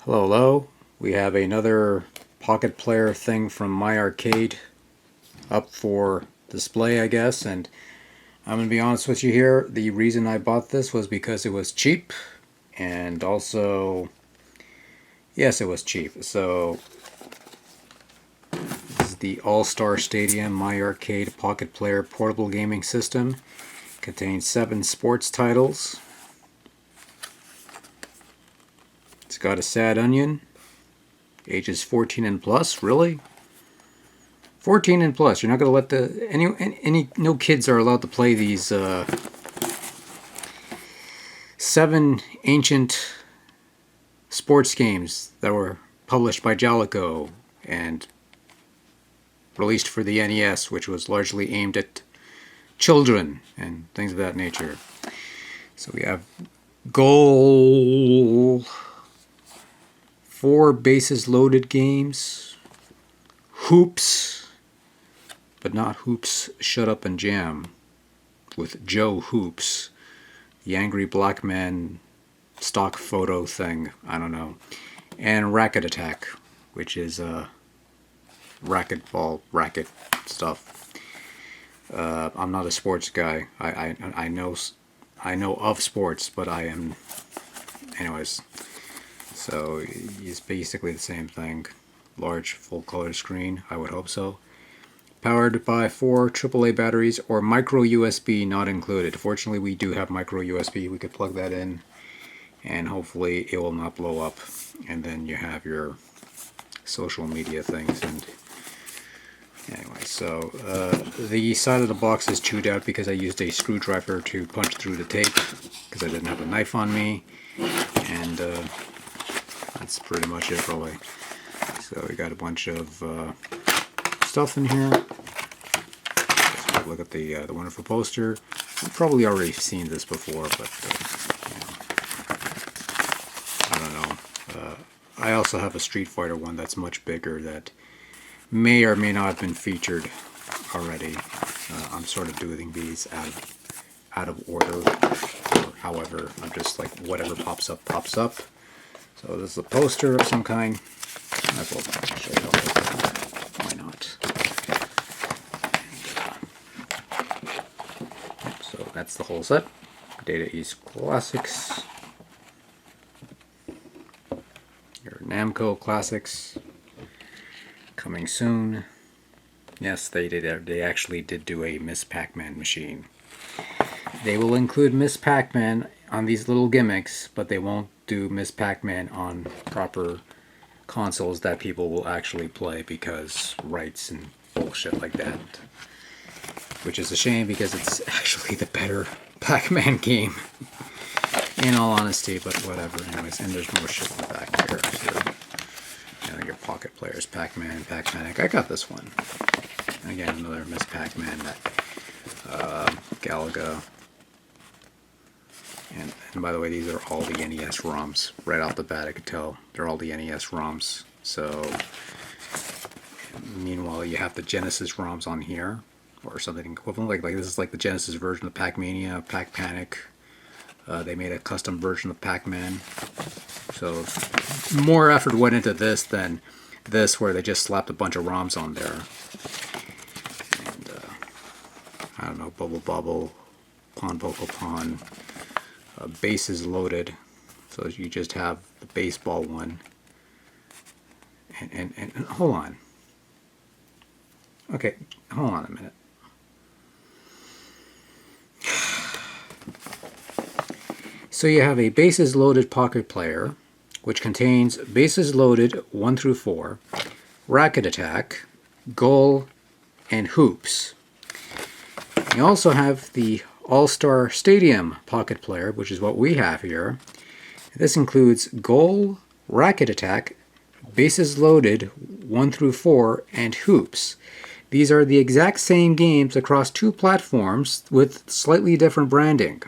Hello, hello. We have another Pocket Player thing from my arcade up for display, I guess. And I'm going to be honest with you here. The reason I bought this was because it was cheap. And also, yes, it was cheap. So, this is the All-Star Stadium My Arcade Pocket Player portable gaming system. Contains 7 sports titles. It's got a sad onion. Ages 14 and plus, really? 14 and plus. You're not going to let no kids are allowed to play these 7 ancient sports games that were published by Jalico and released for the NES, which was largely aimed at children and things of that nature. So we have Goal, 4 bases loaded games, Hoops, but not Hoops Shut Up and Jam, with Joe Hoops, the angry black man stock photo thing, I don't know, and Racket Attack, which is racquetball, racket stuff. I'm not a sports guy. I know of sports, but I am, anyways. So it's basically the same thing. Large full color screen, I would hope so. Powered by 4 AAA batteries or micro USB not included. Fortunately, we do have micro USB. We could plug that in and hopefully it will not blow up. And then you have your social media things. And anyway, so the side of the box is chewed out because I used a screwdriver to punch through the tape because I didn't have a knife on me. And that's pretty much it, really. So we got a bunch of stuff in here. Let's look at the wonderful poster. You've probably already seen this before, but I don't know. I also have a Street Fighter one that's much bigger that may or may not have been featured already. I'm sort of doing these out of order, or however, I'm just like whatever pops up, pops up. So this is a poster of some kind. I will show you all. Why not? So that's the whole set. Data East Classics. Your Namco Classics. Coming soon. Yes, they did. They actually did do a Miss Pac-Man machine. They will include Miss Pac-Man on these little gimmicks, but they won't do Miss Pac-Man on proper consoles that people will actually play because rights and bullshit like that. Which is a shame because it's actually the better Pac-Man game, in all honesty, but whatever. Anyways, and there's more shit in the back here. So, your Pocket Players, Pac-Man, Pac-Manic. I got this one. Again, another Miss Pac-Man, Galaga. And by the way, these are all the NES ROMs. Right off the bat, I could tell they're all the NES ROMs. So, meanwhile, you have the Genesis ROMs on here, or something equivalent. Like this is like the Genesis version of Pac-Mania, Pac-Panic. They made a custom version of Pac-Man. So, more effort went into this than this, where they just slapped a bunch of ROMs on there. And, I don't know, Bubble Bobble, Pon Vocal Pon. Bases loaded, so you just have the baseball one. And hold on. Okay, hold on a minute. So you have a bases loaded Pocket Player, which contains bases loaded 1 through 4, Racket Attack, Goal, and Hoops. You also have the All-Star Stadium Pocket Player, which is what we have here. This includes Goal, Racket Attack, Bases Loaded 1 through 4, and Hoops. These are the exact same games across 2 platforms with slightly different branding.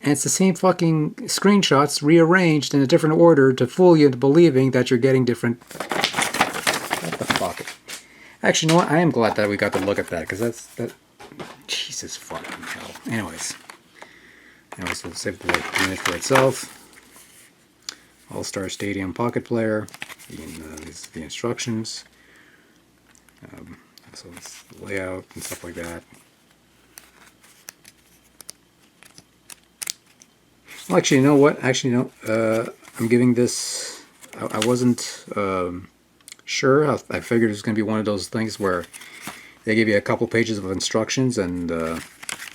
And it's the same fucking screenshots rearranged in a different order to fool you into believing that you're getting different... What the fuck? Actually, you know what? I am glad that we got to look at that, because that... Jesus fucking hell. Anyways, we'll save the unit for itself. All-Star Stadium Pocket Player, the instructions, so it's the layout and stuff like that. Well, actually, you know what? Actually, no. I'm giving this. I wasn't sure. I figured it was going to be one of those things where they give you a couple pages of instructions and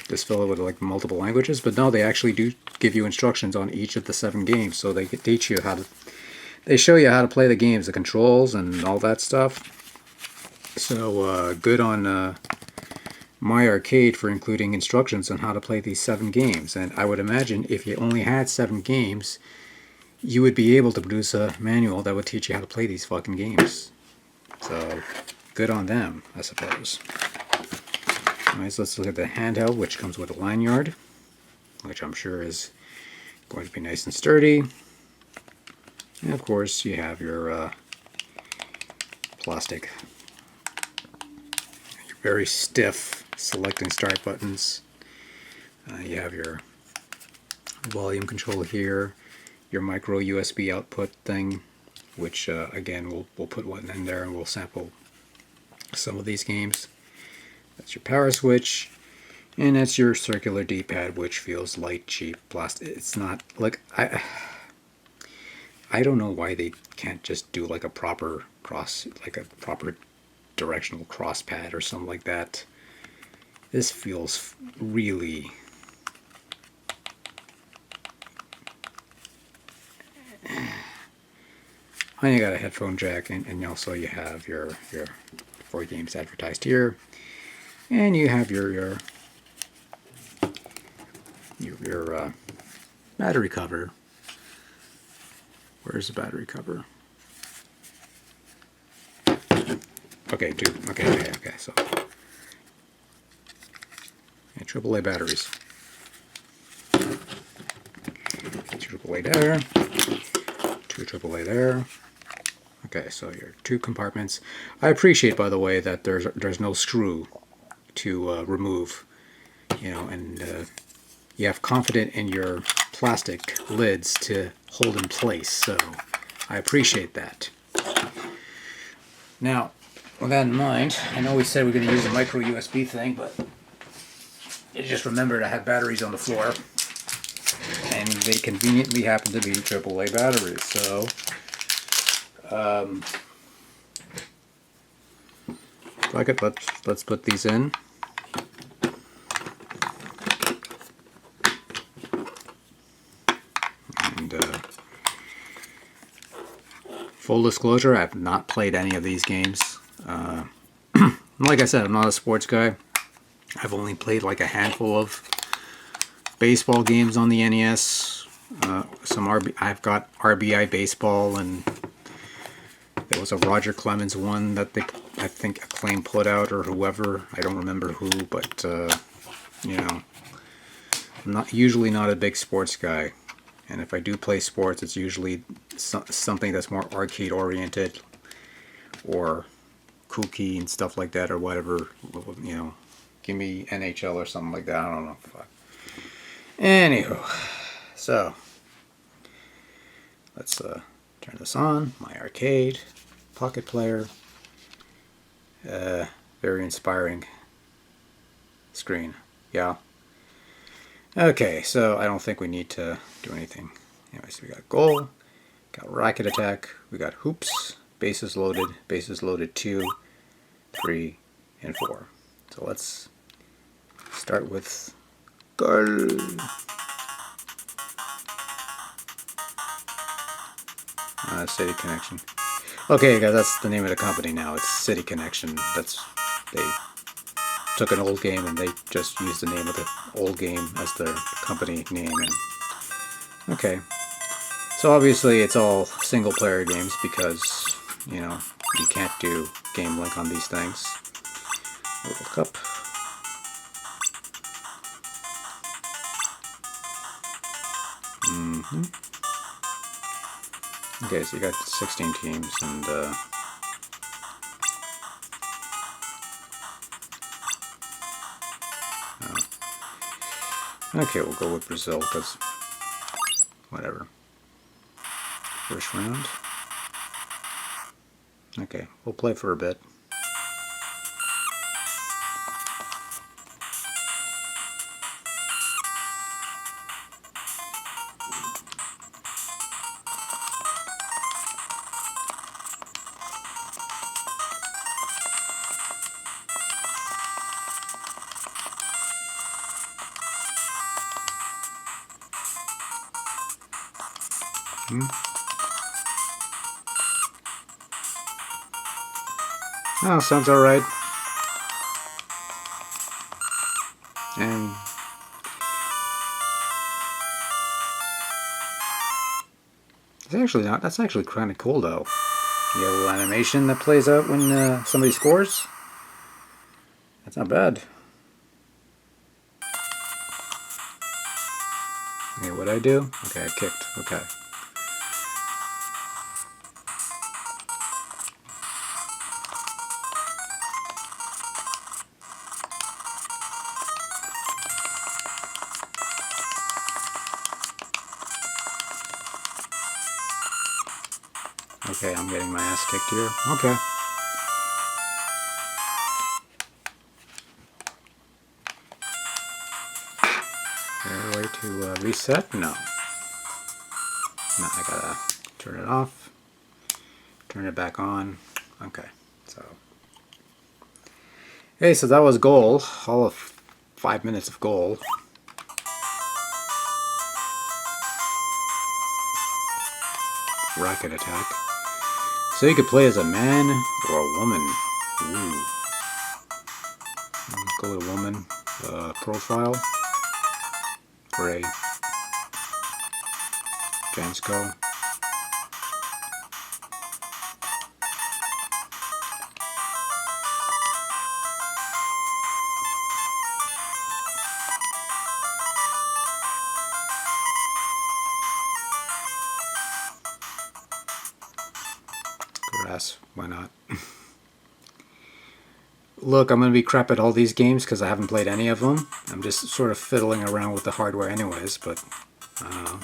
just fill it with like multiple languages. But no, they actually do give you instructions on each of the 7 games. So they teach you how to. They show you how to play the games, the controls, and all that stuff. So good on My Arcade for including instructions on how to play these 7 games. And I would imagine if you only had 7 games, you would be able to produce a manual that would teach you how to play these fucking games. So good on them, I suppose. Alright, so let's look at the handheld, which comes with a lanyard, which I'm sure is going to be nice and sturdy. And of course, you have your plastic, your very stiff select and start buttons. You have your volume control here, your micro USB output thing, which again we'll put one in there and we'll sample some of these games. That's your power switch, and that's your circular D-pad, which feels light, cheap, plastic. It's not like I don't know why they can't just do like a proper directional cross pad or something like that. This feels really and you got a headphone jack, and also you have your 4 games advertised here, and you have your battery cover. Where's the battery cover? Okay, 2. Okay. So, and AAA batteries. 2 AAA there. 2 AAA there. Okay, so your 2 compartments. I appreciate, by the way, that there's no screw to remove, and you have confidence in your plastic lids to hold in place. So I appreciate that. Now, with that in mind, I know we said we're going to use a micro USB thing, but I just remembered I had batteries on the floor, and they conveniently happen to be AAA batteries. So, fuck it, let's put these in. And full disclosure, I have not played any of these games. Like I said, I'm not a sports guy. I've only played like a handful of baseball games on the NES. I've got RBI baseball, and there was a Roger Clemens one that I think Acclaim put out, or whoever. I don't remember who, but I'm usually not a big sports guy. And if I do play sports, it's usually something that's more arcade oriented or kooky and stuff like that, or whatever. Give me NHL or something like that. I don't know. Fuck. Anywho, so let's turn this on. My Arcade, Pocket Player. Very inspiring screen. Yeah. Okay, so I don't think we need to do anything. Anyways, we got goal, got racket attack, we got hoops, bases loaded 2, 3, and 4. So let's start with goal. City Connection. Okay, guys, that's the name of the company now. It's City Connection. They took an old game and they just used the name of the old game as their company name. And okay, so obviously it's all single player games because you can't do game link on these things. World Cup. Okay, so you got 16 teams, and okay, we'll go with Brazil because whatever. First round. Okay, we'll play for a bit. Oh, sounds alright. And it's actually not. That's actually kind of cool, though. You have a little animation that plays out when somebody scores. That's not bad. Okay, what'd I do? Okay, I kicked. Okay. Okay, I'm getting my ass kicked here. Okay. Is there a way to reset? No. No, I gotta turn it off. Turn it back on. Okay, so. Okay, so that was goal. All of 5 minutes of goal. Rocket attack. So you could play as a man or a woman. Ooh. Go with woman. Profile. Gray. Jansco. Grass. Why not? Look, I'm going to be crap at all these games because I haven't played any of them. I'm just sort of fiddling around with the hardware anyways, but I don't know.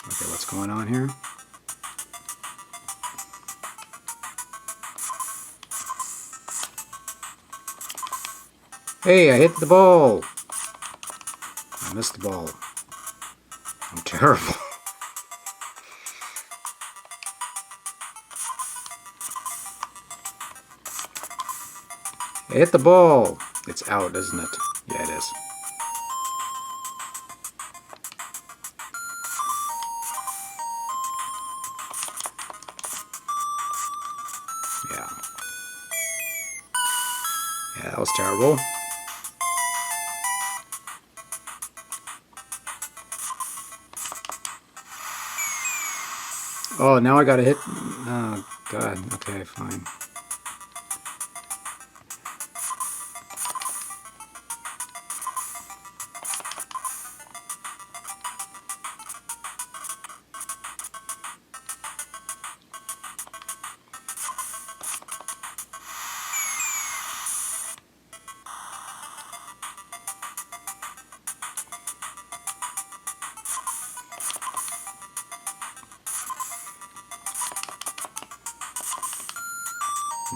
Okay, what's going on here? Hey, I hit the ball! I missed the ball. I'm terrible. I hit the ball! It's out, isn't it? Yeah, it is. Yeah. Yeah, that was terrible. Oh, now I gotta hit... Oh, God. Okay, fine.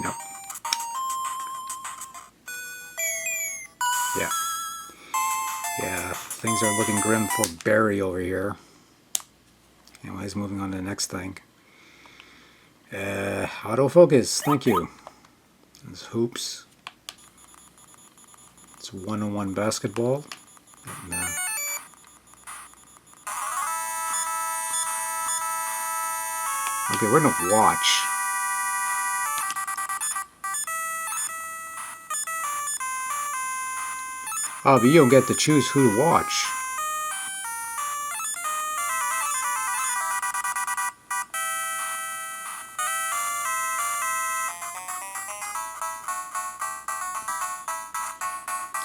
Nope. Yeah. Yeah, things are looking grim for Barry over here. Anyways, moving on to the next thing. Autofocus, thank you. There's hoops. It's 1-on-1 basketball. And, okay, we're gonna watch. Oh, but you don't get to choose who to watch.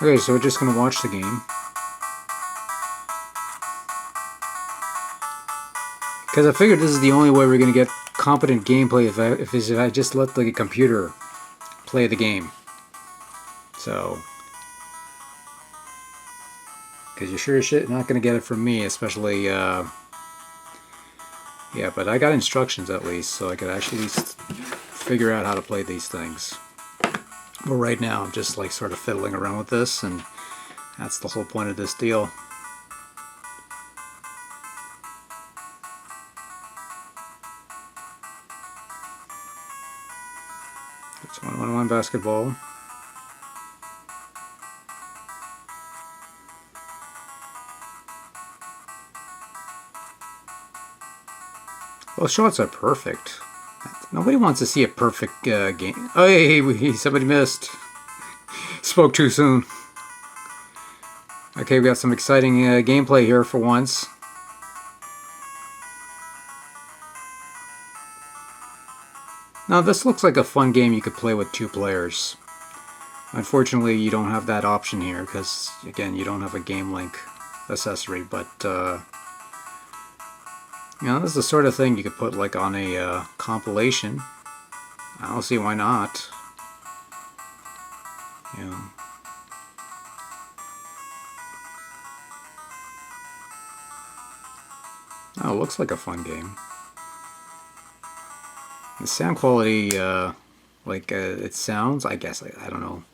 Okay, so we're just gonna watch the game. Because I figured this is the only way we're gonna get competent gameplay if I just let the computer play the game. So, because you're sure as shit not going to get it from me, especially, yeah, but I got instructions at least, so I could actually figure out how to play these things. But right now, I'm just like sort of fiddling around with this, and that's the whole point of this deal. It's 1-1-1 basketball. Well, shots are perfect. Nobody wants to see a perfect game. Oh, hey, somebody missed. Spoke too soon. Okay, we got some exciting gameplay here for once. Now, this looks like a fun game you could play with 2 players. Unfortunately, you don't have that option here because, again, you don't have a game link accessory, but you know, this is the sort of thing you could put like on a compilation. I don't see why not. You know. Oh, it looks like a fun game. The sound quality, it sounds, I guess, I don't know.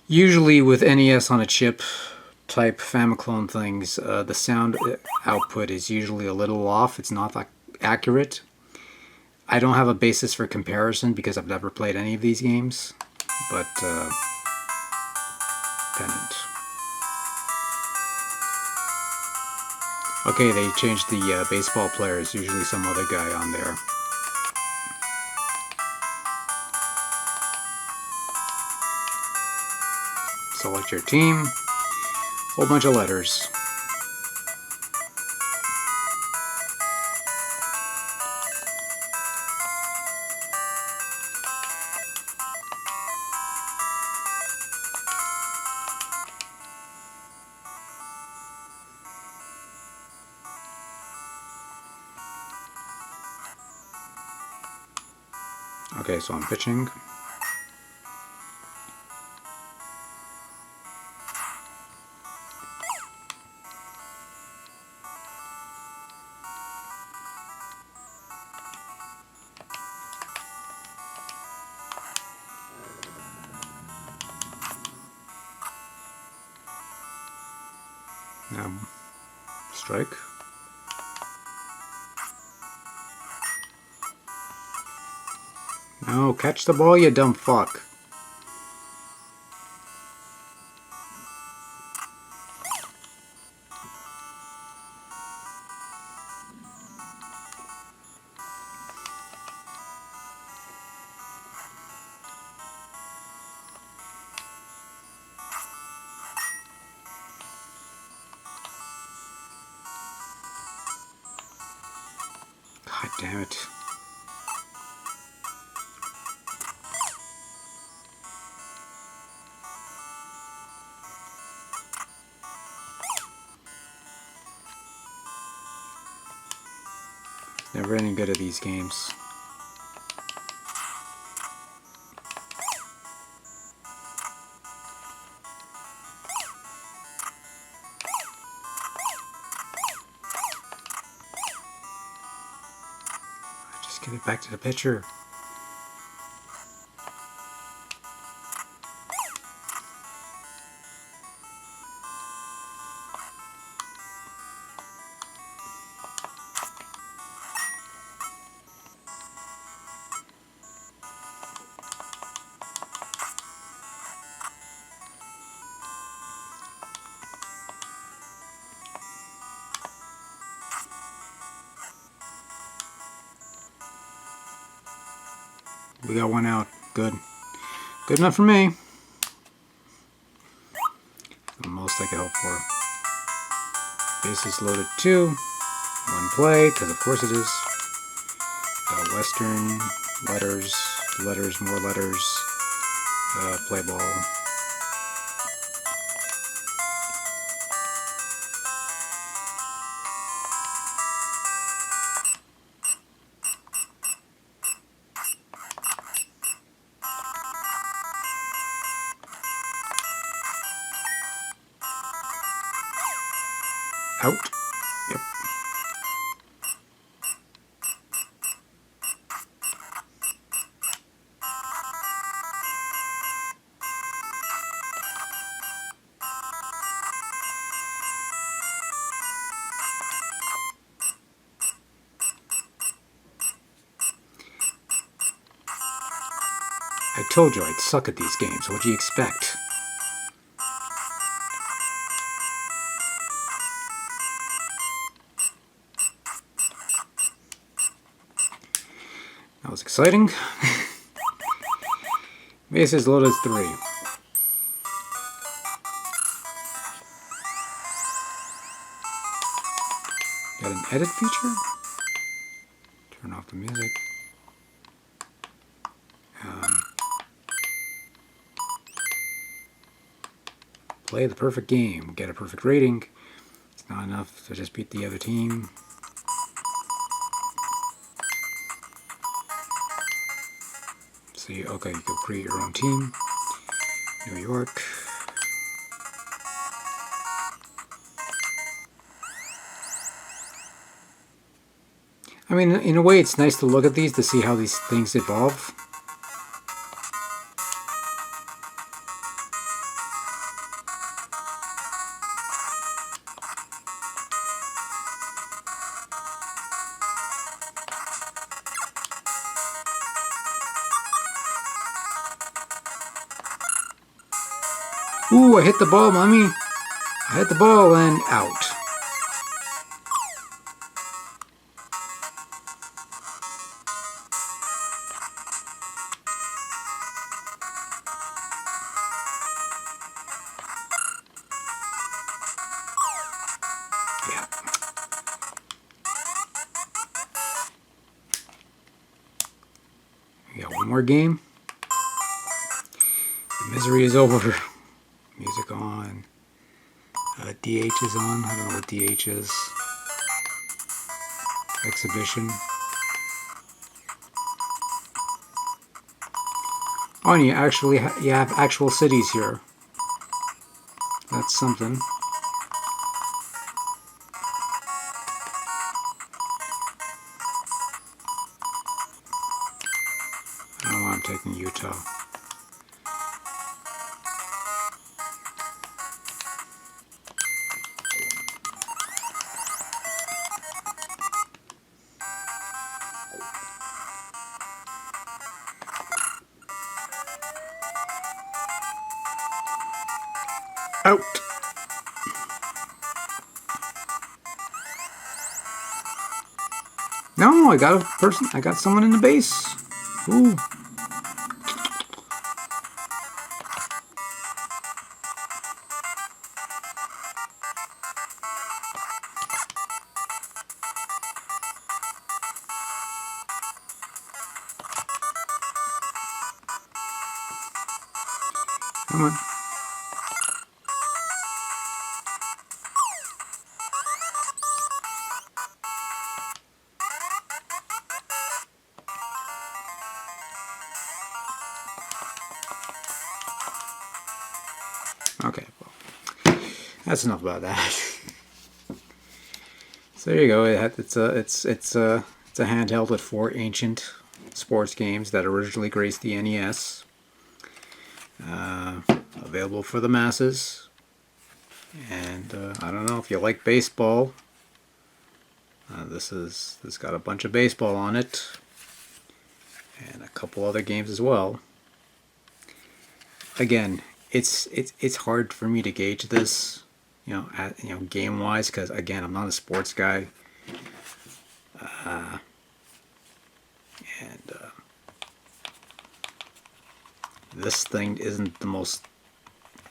Usually with NES on a chip type Famiclone things, the sound output is usually a little off. It's not that accurate. I don't have a basis for comparison because I've never played any of these games, but Pennant. Okay, they changed the baseball players. Usually some other guy on there. Select your team. Whole bunch of letters. Okay, so I'm pitching. Now, strike. No, catch the ball, you dumb fuck. God damn it. Never any good at these games. Just get it back to the pitcher. We got one out. Good. Good enough for me. The most I could hope for. Bases loaded 2. One play, because of course it is. Western, letters, more letters. Play ball. Out. Yep. I told you I'd suck at these games. What do you expect? That was exciting. Bases loaded 3. Got an edit feature? Turn off the music. Play the perfect game. Get a perfect rating. It's not enough to just beat the other team. See, okay, you go create your own team. New York. I mean, in a way, it's nice to look at these to see how these things evolve. Ooh, I hit the ball, mommy. I hit the ball and out. Yeah. We got one more game. The misery is over. Music on. DH is on. I don't know what DH is. Exhibition. Oh, and you actually you have actual cities here. That's something. I don't know why I'm taking Utah. Out. No, I got a person. I got someone in the base. Ooh. Come on. Okay, well, that's enough about that. So there you go. It's a handheld with 4 ancient sports games that originally graced the NES. Available for the masses. And I don't know if you like baseball. This got a bunch of baseball on it, and a couple other games as well. Again, it's hard for me to gauge this, game wise, because again, I'm not a sports guy, and this thing isn't the most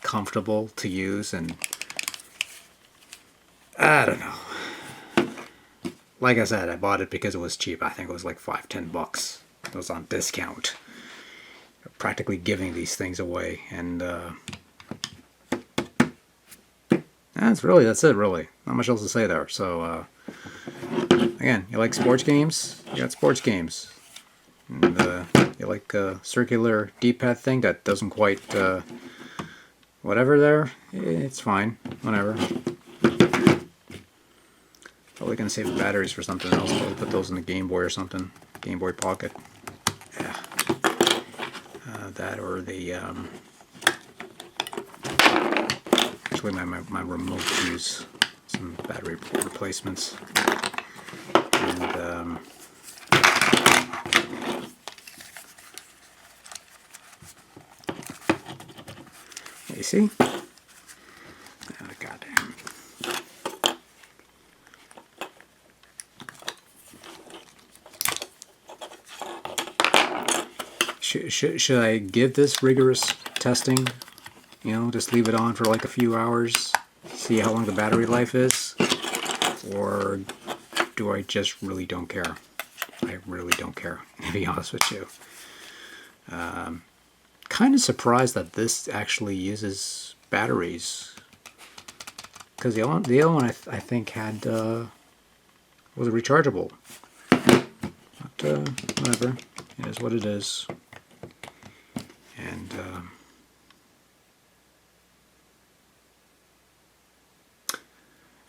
comfortable to use, and I don't know. Like I said, I bought it because it was cheap. I think it was like $5-10. It was on discount. Practically giving these things away, and that's it really. Not much else to say there. So again, you like sports games, you got sports games, and you like a circular D-pad thing that doesn't quite whatever there, it's fine, whatever. Probably gonna save the batteries for something else. Probably put those in the Game Boy or something. Game Boy Pocket. Yeah. That or the actually my remote use some battery replacements. And you see? Oh, goddamn. Should I give this rigorous testing? You know, just leave it on for like a few hours, see how long the battery life is? Or do I just really don't care? I really don't care, to be honest with you. Kind of surprised that this actually uses batteries. Because the other one I think had was rechargeable. But whatever, it is what it is. And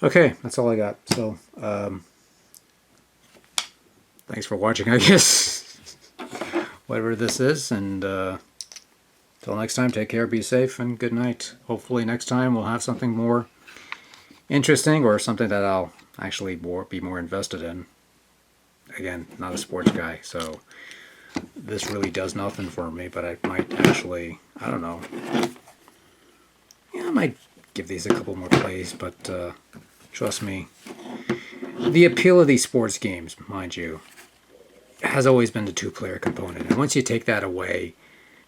okay, that's all I got. So thanks for watching, I guess. Whatever this is, and till next time, take care, be safe, and good night. Hopefully next time we'll have something more interesting, or something that I'll actually be more invested in. Again, not a sports guy, so this really does nothing for me, but I might actually, I don't know. Yeah, I might give these a couple more plays, but trust me, the appeal of these sports games, mind you, has always been the two-player component. And once you take that away,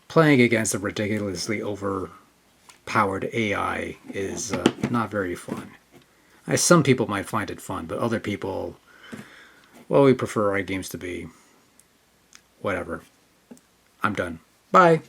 playing against a ridiculously overpowered AI is not very fun. Some people might find it fun, but other people, well, we prefer our games to be whatever. I'm done. Bye.